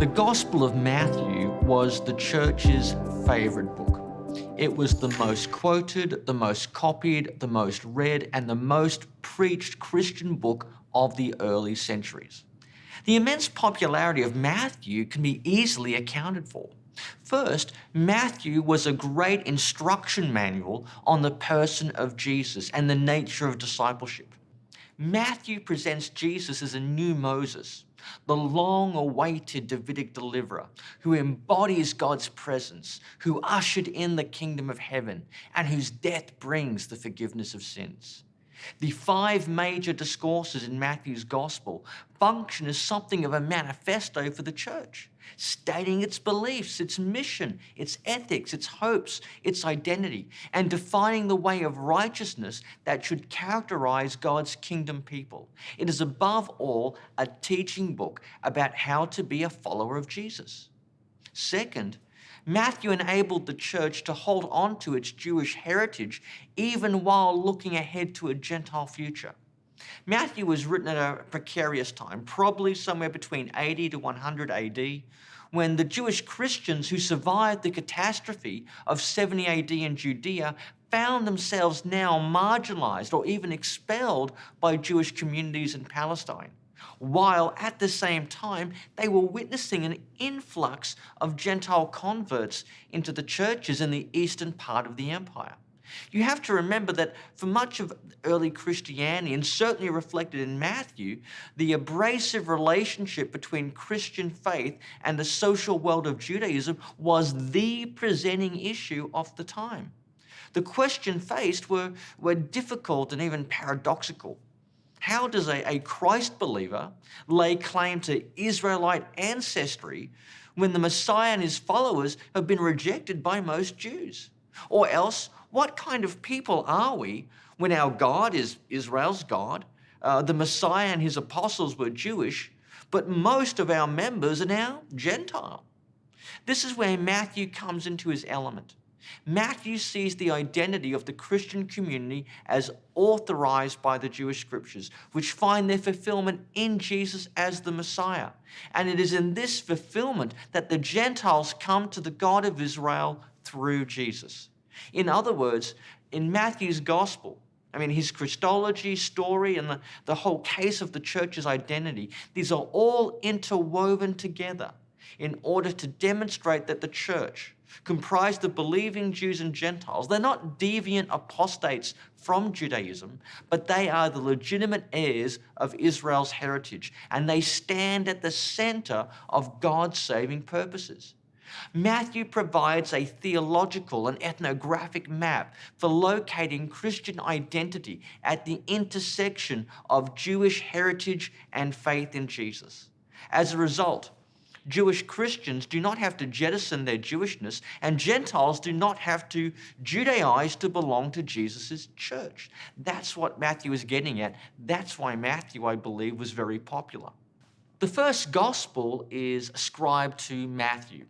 The Gospel of Matthew was the church's favorite book. It was the most quoted, the most copied, the most read, and the most preached Christian book of the early centuries. The immense popularity of Matthew can be easily accounted for. First, Matthew was a great instruction manual on the person of Jesus and the nature of discipleship. Matthew presents Jesus as a new Moses, the long-awaited Davidic deliverer who embodies God's presence, who ushered in the kingdom of heaven, and whose death brings the forgiveness of sins. The 5 major discourses in Matthew's gospel function as something of a manifesto for the church, stating its beliefs, its mission, its ethics, its hopes, its identity, and defining the way of righteousness that should characterize God's kingdom people. It is above all a teaching book about how to be a follower of Jesus. Second, Matthew enabled the church to hold on to its Jewish heritage even while looking ahead to a Gentile future. Matthew was written at a precarious time, probably somewhere between 80 to 100 AD, when the Jewish Christians who survived the catastrophe of 70 AD in Judea found themselves now marginalized or even expelled by Jewish communities in Palestine, while at the same time they were witnessing an influx of Gentile converts into the churches in the eastern part of the empire. You have to remember that for much of early Christianity, and certainly reflected in Matthew, the abrasive relationship between Christian faith and the social world of Judaism was the presenting issue of the time. The questions faced were difficult and even paradoxical. How does a Christ believer lay claim to Israelite ancestry when the Messiah and his followers have been rejected by most Jews? Or else, what kind of people are we when our God is Israel's God, the Messiah and his apostles were Jewish, but most of our members are now Gentile? This is where Matthew comes into his element. Matthew sees the identity of the Christian community as authorized by the Jewish scriptures, which find their fulfillment in Jesus as the Messiah. And it is in this fulfillment that the Gentiles come to the God of Israel through Jesus. In other words, in Matthew's gospel, his Christology, story, and the whole case of the church's identity, these are all interwoven together in order to demonstrate that the church, comprised of believing Jews and Gentiles, they're not deviant apostates from Judaism, but they are the legitimate heirs of Israel's heritage, and they stand at the center of God's saving purposes. Matthew provides a theological and ethnographic map for locating Christian identity at the intersection of Jewish heritage and faith in Jesus. As a result, Jewish Christians do not have to jettison their Jewishness, and Gentiles do not have to Judaize to belong to Jesus' church. That's what Matthew is getting at. That's why Matthew, I believe, was very popular. The first gospel is ascribed to Matthew.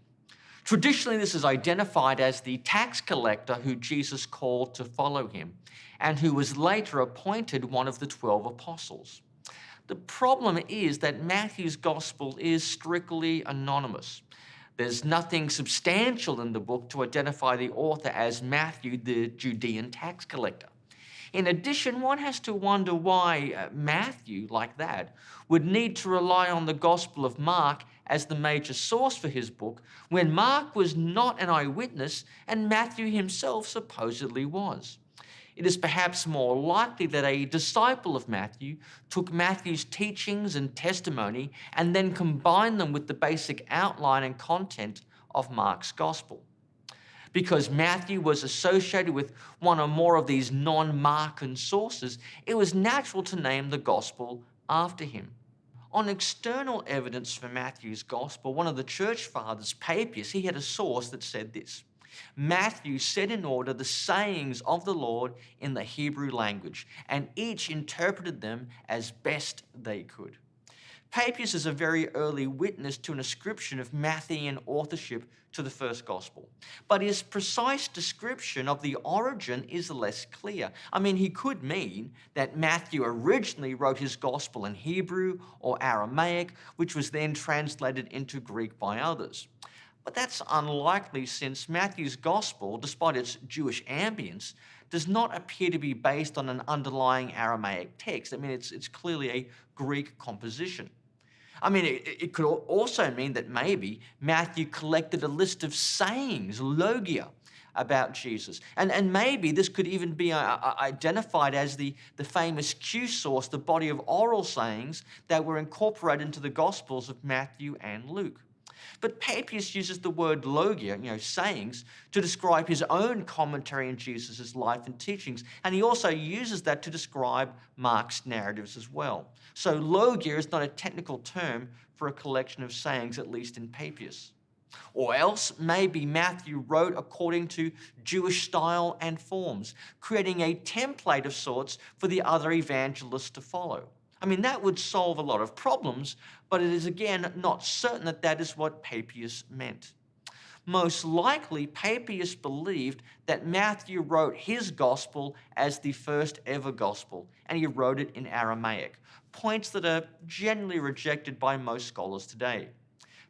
Traditionally, this is identified as the tax collector who Jesus called to follow him, and who was later appointed one of the 12 apostles. The problem is that Matthew's gospel is strictly anonymous. There's nothing substantial in the book to identify the author as Matthew, the Judean tax collector. In addition, one has to wonder why Matthew, like that, would need to rely on the Gospel of Mark as the major source for his book when Mark was not an eyewitness and Matthew himself supposedly was. It is perhaps more likely that a disciple of Matthew took Matthew's teachings and testimony and then combined them with the basic outline and content of Mark's gospel. Because Matthew was associated with one or more of these non-Markan sources, it was natural to name the gospel after him. On external evidence for Matthew's gospel, one of the church fathers, Papias, he had a source that said this: Matthew set in order the sayings of the Lord in the Hebrew language, and each interpreted them as best they could. Papias is a very early witness to an ascription of Matthean authorship to the first gospel. But his precise description of the origin is less clear. I mean, he could mean that Matthew originally wrote his gospel in Hebrew or Aramaic, which was then translated into Greek by others. But that's unlikely since Matthew's gospel, despite its Jewish ambience, does not appear to be based on an underlying Aramaic text. I mean, it's clearly a Greek composition. I mean, it could also mean that maybe Matthew collected a list of sayings, logia, about Jesus. And maybe this could even be identified as the famous Q source, the body of oral sayings that were incorporated into the Gospels of Matthew and Luke. But Papias uses the word logia, sayings, to describe his own commentary on Jesus' life and teachings. And he also uses that to describe Mark's narratives as well. So logia is not a technical term for a collection of sayings, at least in Papias. Or else, maybe Matthew wrote according to Jewish style and forms, creating a template of sorts for the other evangelists to follow. I mean, that would solve a lot of problems, but it is again not certain that that is what Papias meant. Most likely, Papias believed that Matthew wrote his gospel as the first ever gospel, and he wrote it in Aramaic, points that are generally rejected by most scholars today.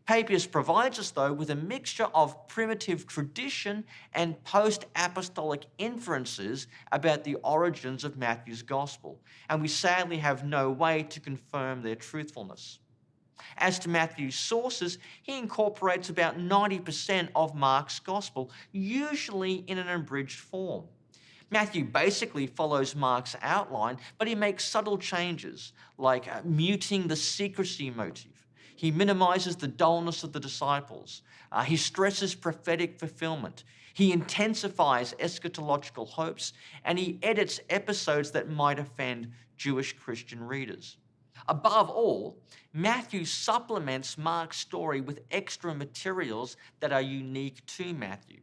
Papias provides us, though, with a mixture of primitive tradition and post-apostolic inferences about the origins of Matthew's gospel, and we sadly have no way to confirm their truthfulness. As to Matthew's sources, he incorporates about 90% of Mark's gospel, usually in an abridged form. Matthew basically follows Mark's outline, but he makes subtle changes, like muting the secrecy motif. He minimizes the dullness of the disciples. He stresses prophetic fulfillment. He intensifies eschatological hopes, and he edits episodes that might offend Jewish Christian readers. Above all, Matthew supplements Mark's story with extra materials that are unique to Matthew,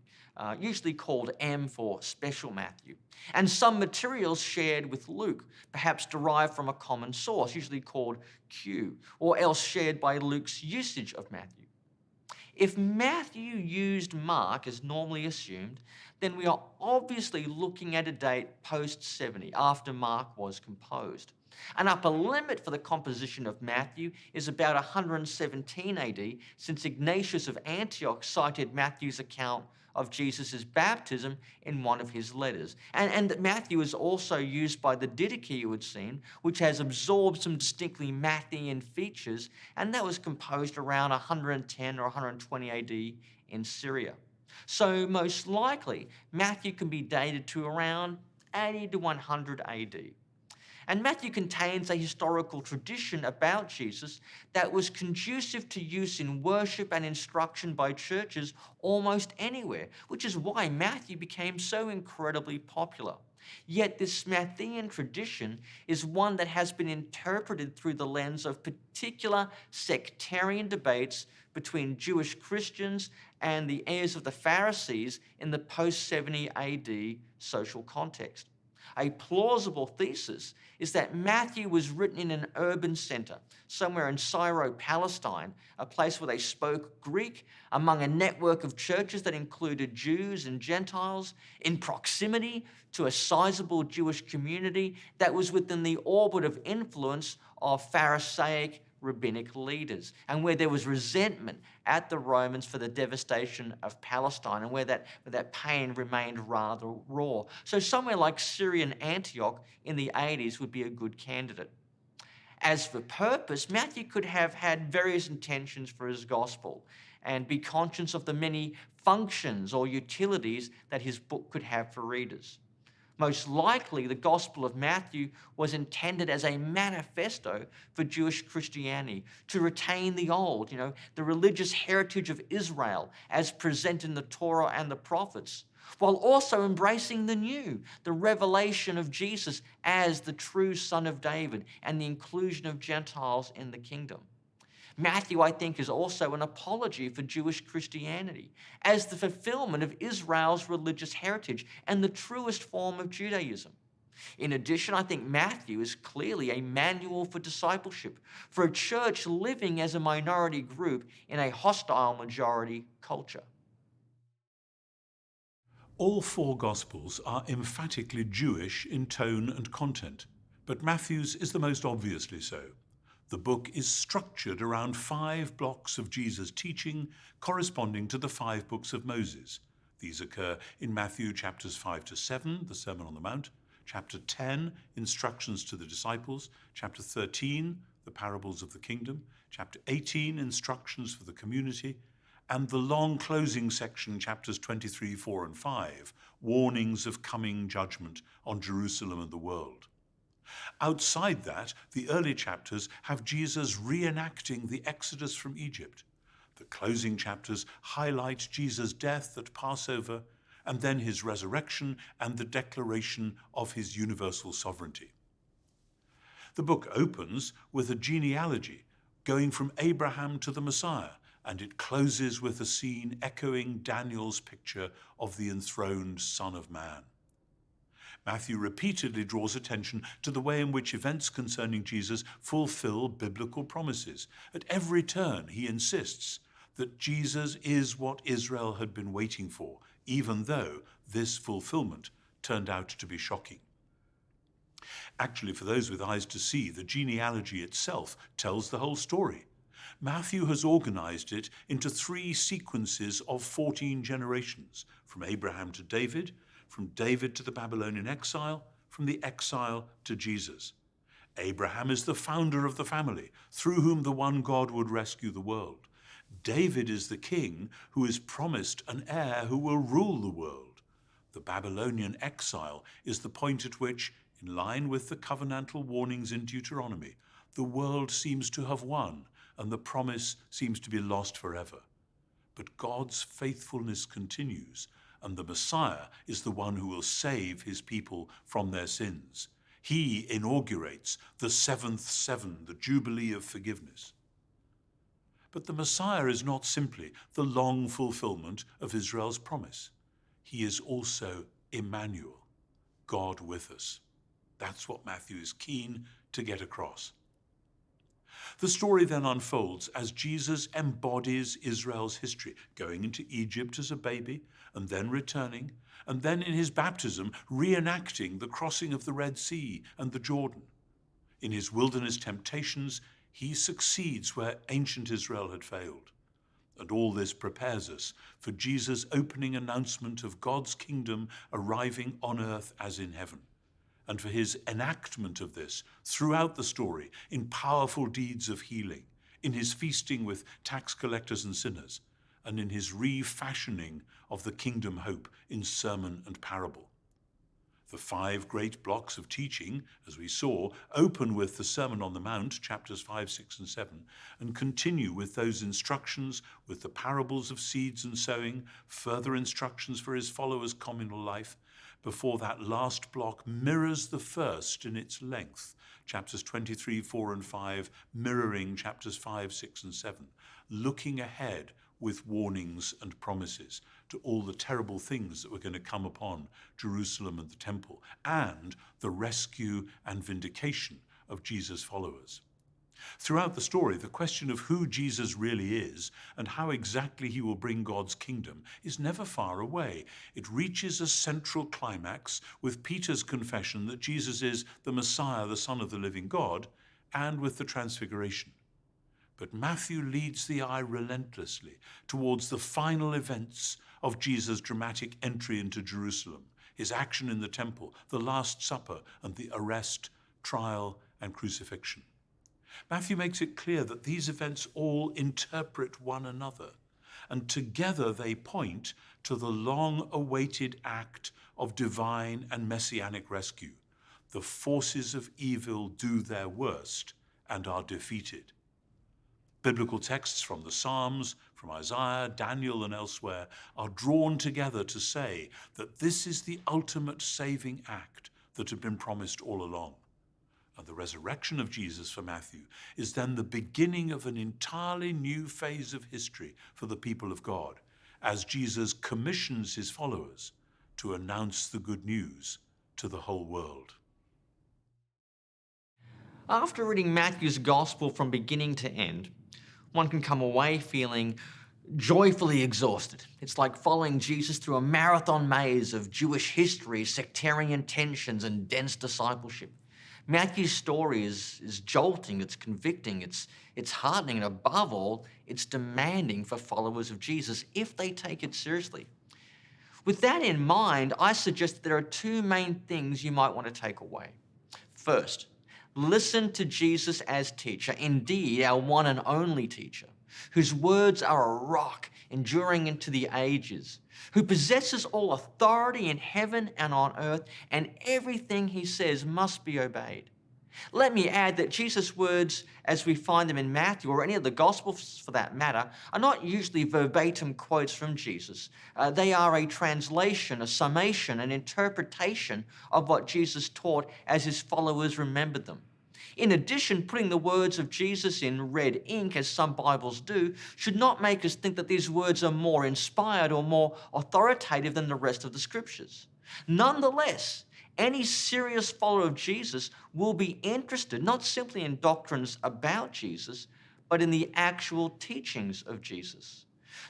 usually called M for Special Matthew, and some materials shared with Luke, perhaps derived from a common source, usually called Q, or else shared by Luke's usage of Matthew. If Matthew used Mark as normally assumed, then we are obviously looking at a date post-70, after Mark was composed. An upper limit for the composition of Matthew is about 117 AD, since Ignatius of Antioch cited Matthew's account of Jesus' baptism in one of his letters. And Matthew is also used by the Didache, it would seem, which has absorbed some distinctly Matthean features, and that was composed around 110 or 120 AD in Syria. So most likely, Matthew can be dated to around 80 to 100 AD. And Matthew contains a historical tradition about Jesus that was conducive to use in worship and instruction by churches almost anywhere, which is why Matthew became so incredibly popular. Yet this Matthean tradition is one that has been interpreted through the lens of particular sectarian debates between Jewish Christians and the heirs of the Pharisees in the post-70 AD social context. A plausible thesis is that Matthew was written in an urban center, somewhere in Syro-Palestine, a place where they spoke Greek, among a network of churches that included Jews and Gentiles, in proximity to a sizable Jewish community that was within the orbit of influence of Pharisaic rabbinic leaders, and where there was resentment at the Romans for the devastation of Palestine, and where that pain remained rather raw. So somewhere like Syrian Antioch in the 80s would be a good candidate. As for purpose, Matthew could have had various intentions for his gospel and be conscious of the many functions or utilities that his book could have for readers. Most likely, the Gospel of Matthew was intended as a manifesto for Jewish Christianity to retain the old, the religious heritage of Israel as presented in the Torah and the prophets, while also embracing the new, the revelation of Jesus as the true Son of David and the inclusion of Gentiles in the kingdom. Matthew, I think, is also an apology for Jewish Christianity as the fulfillment of Israel's religious heritage and the truest form of Judaism. In addition, I think Matthew is clearly a manual for discipleship, for a church living as a minority group in a hostile majority culture. All four Gospels are emphatically Jewish in tone and content, but Matthew's is the most obviously so. The book is structured around 5 blocks of Jesus' teaching corresponding to the 5 books of Moses. These occur in Matthew chapters 5 to 7, the Sermon on the Mount, chapter 10, instructions to the disciples, chapter 13, the parables of the kingdom, chapter 18, instructions for the community, and the long closing section, chapters 23, 4, and 5, warnings of coming judgment on Jerusalem and the world. Outside that, the early chapters have Jesus reenacting the Exodus from Egypt. The closing chapters highlight Jesus' death at Passover, and then his resurrection and the declaration of his universal sovereignty. The book opens with a genealogy going from Abraham to the Messiah, and it closes with a scene echoing Daniel's picture of the enthroned Son of Man. Matthew repeatedly draws attention to the way in which events concerning Jesus fulfill biblical promises. At every turn, he insists that Jesus is what Israel had been waiting for, even though this fulfillment turned out to be shocking. Actually, for those with eyes to see, the genealogy itself tells the whole story. Matthew has organized it into 3 sequences of 14 generations, from Abraham to David, from David to the Babylonian exile, from the exile to Jesus. Abraham is the founder of the family, through whom the one God would rescue the world. David is the king who is promised an heir who will rule the world. The Babylonian exile is the point at which, in line with the covenantal warnings in Deuteronomy, the world seems to have won and the promise seems to be lost forever. But God's faithfulness continues, and the Messiah is the one who will save his people from their sins. He inaugurates the 7th seven, the Jubilee of forgiveness. But the Messiah is not simply the long fulfillment of Israel's promise. He is also Emmanuel, God with us. That's what Matthew is keen to get across. The story then unfolds as Jesus embodies Israel's history, going into Egypt as a baby and then returning, and then in his baptism reenacting the crossing of the Red Sea and the Jordan. In his wilderness temptations, he succeeds where ancient Israel had failed. And all this prepares us for Jesus' opening announcement of God's kingdom arriving on earth as in heaven, and for his enactment of this throughout the story in powerful deeds of healing, in his feasting with tax collectors and sinners, and in his refashioning of the kingdom hope in sermon and parable. The 5 great blocks of teaching, as we saw, open with the Sermon on the Mount, chapters 5, 6, and 7, and continue with those instructions, with the parables of seeds and sowing, further instructions for his followers' communal life, before that last block mirrors the first in its length, chapters 23, 4, and 5, mirroring chapters 5, 6, and 7, looking ahead with warnings and promises to all the terrible things that were going to come upon Jerusalem and the temple, and the rescue and vindication of Jesus' followers. Throughout the story, the question of who Jesus really is and how exactly he will bring God's kingdom is never far away. It reaches a central climax with Peter's confession that Jesus is the Messiah, the Son of the living God, and with the Transfiguration. But Matthew leads the eye relentlessly towards the final events of Jesus' dramatic entry into Jerusalem, his action in the temple, the Last Supper, and the arrest, trial, and crucifixion. Matthew makes it clear that these events all interpret one another, and together they point to the long-awaited act of divine and messianic rescue. The forces of evil do their worst and are defeated. Biblical texts from the Psalms, from Isaiah, Daniel, and elsewhere are drawn together to say that this is the ultimate saving act that had been promised all along. And the resurrection of Jesus for Matthew is then the beginning of an entirely new phase of history for the people of God, as Jesus commissions his followers to announce the good news to the whole world. After reading Matthew's gospel from beginning to end, one can come away feeling joyfully exhausted. It's like following Jesus through a marathon maze of Jewish history, sectarian tensions, and dense discipleship. Matthew's story is jolting, it's convicting, it's heartening, and above all, it's demanding for followers of Jesus if they take it seriously. With that in mind, I suggest that there are two main things you might want to take away. First, listen to Jesus as teacher, indeed our one and only teacher, whose words are a rock enduring into the ages, who possesses all authority in heaven and on earth, and everything he says must be obeyed. Let me add that Jesus' words, as we find them in Matthew or any of the Gospels for that matter, are not usually verbatim quotes from Jesus. They are a translation, a summation, an interpretation of what Jesus taught as his followers remembered them. In addition, putting the words of Jesus in red ink, as some Bibles do, should not make us think that these words are more inspired or more authoritative than the rest of the Scriptures. Nonetheless, any serious follower of Jesus will be interested not simply in doctrines about Jesus, but in the actual teachings of Jesus.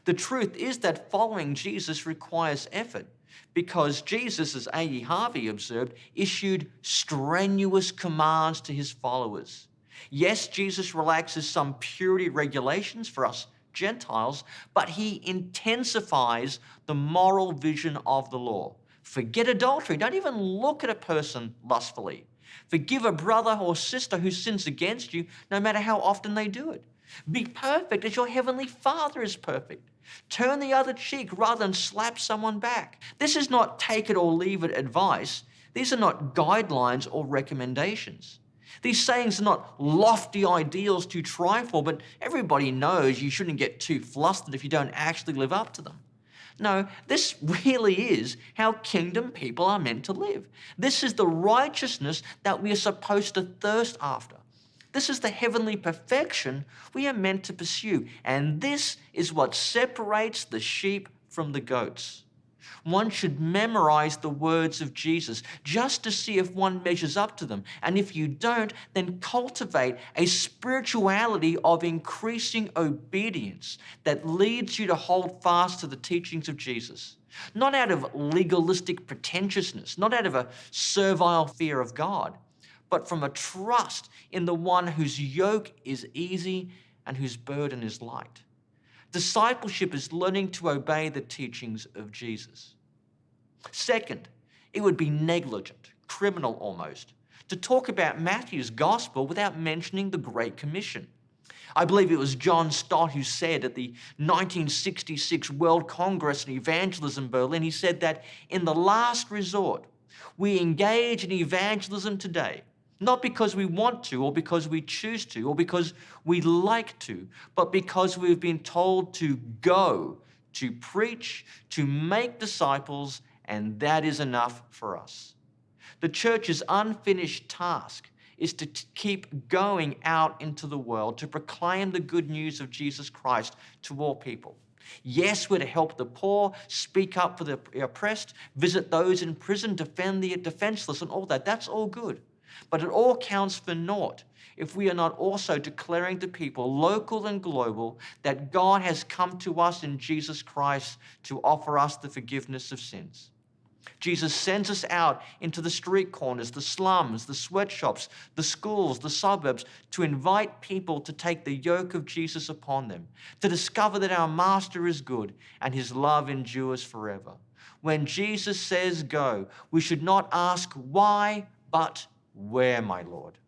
The truth is that following Jesus requires effort because Jesus, as A.E. Harvey observed, issued strenuous commands to his followers. Yes, Jesus relaxes some purity regulations for us Gentiles, but he intensifies the moral vision of the law. Forget adultery. Don't even look at a person lustfully. Forgive a brother or sister who sins against you, no matter how often they do it. Be perfect as your heavenly Father is perfect. Turn the other cheek rather than slap someone back. This is not take it or leave it advice. These are not guidelines or recommendations. These sayings are not lofty ideals to try for, but everybody knows you shouldn't get too flustered if you don't actually live up to them. No, this really is how kingdom people are meant to live. This is the righteousness that we are supposed to thirst after. This is the heavenly perfection we are meant to pursue. And this is what separates the sheep from the goats. One should memorize the words of Jesus just to see if one measures up to them. And if you don't, then cultivate a spirituality of increasing obedience that leads you to hold fast to the teachings of Jesus. Not out of legalistic pretentiousness, not out of a servile fear of God, but from a trust in the one whose yoke is easy and whose burden is light. Discipleship is learning to obey the teachings of Jesus. Second, it would be negligent, criminal almost, to talk about Matthew's gospel without mentioning the Great Commission. I believe it was John Stott who said at the 1966 World Congress in Evangelism Berlin, he said that in the last resort, we engage in evangelism today, not because we want to or because we choose to or because we like to, but because we've been told to go, to preach, to make disciples, and that is enough for us. The church's unfinished task is to keep going out into the world to proclaim the good news of Jesus Christ to all people. Yes, we're to help the poor, speak up for the oppressed, visit those in prison, defend the defenseless, and all that. That's all good. But it all counts for naught if we are not also declaring to people, local and global, that God has come to us in Jesus Christ to offer us the forgiveness of sins. Jesus sends us out into the street corners, the slums, the sweatshops, the schools, the suburbs, to invite people to take the yoke of Jesus upon them, to discover that our Master is good and his love endures forever. When Jesus says go, we should not ask why, but where, my Lord?